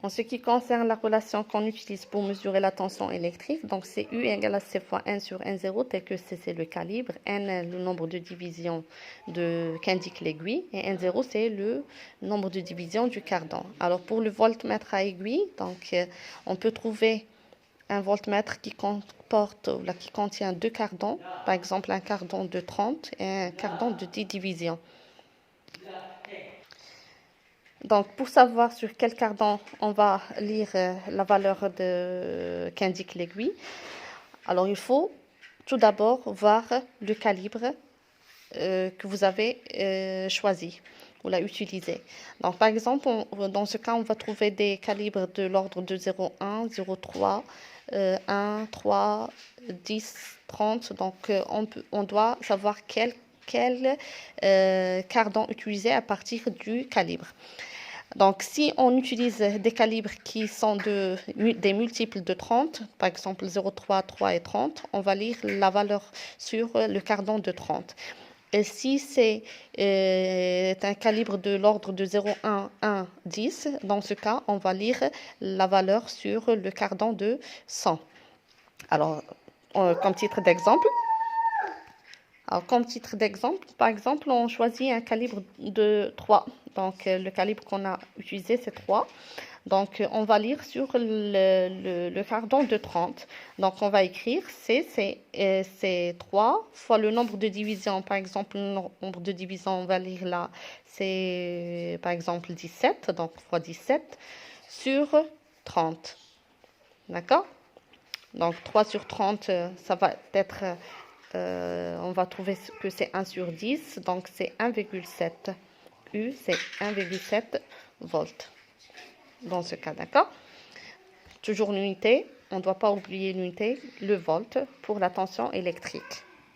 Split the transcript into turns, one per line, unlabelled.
En ce qui concerne la relation qu'on utilise pour mesurer la tension électrique, donc c'est U égale à C fois N sur N0, tel que C c'est le calibre, N le nombre de divisions qu'indique l'aiguille, et N0 c'est le nombre de divisions du cardan. Alors pour le voltmètre à aiguille, donc on peut trouver un voltmètre qui qui contient deux cardans, par exemple un cardan de 30 et un cardan de 10 divisions. Donc, pour savoir sur quel cardan on va lire la valeur qu'indique l'aiguille, alors il faut tout d'abord voir le calibre que vous avez choisi ou l'a utilisé. Donc, par exemple, dans ce cas, on va trouver des calibres de l'ordre de 0,1, 0,3, 1, 3, 10, 30. Donc, on doit savoir quel cardan utiliser à partir du calibre. Donc, si on utilise des calibres qui sont des multiples de 30, par exemple 0,3, 3 et 30, on va lire la valeur sur le cardan de 30. Et si c'est un calibre de l'ordre de 0,1, 1, 10, dans ce cas, on va lire la valeur sur le cardan de 100. Alors, comme titre d'exemple, par exemple, on choisit un calibre de 3. Donc, le calibre qu'on a utilisé, c'est 3. Donc, on va lire sur le cardan de 30. Donc, on va écrire c'est 3 fois le nombre de divisions. Par exemple, le nombre de divisions, on va lire là, c'est par exemple 17. Donc, fois 17 sur 30. D'accord? Donc, 3 sur 30, ça va être... on va trouver que c'est 1 sur 10, donc c'est 1,7. U, c'est 1,7 volts dans ce cas, d'accord? Toujours l'unité, on ne doit pas oublier l'unité, le volt, pour la tension électrique.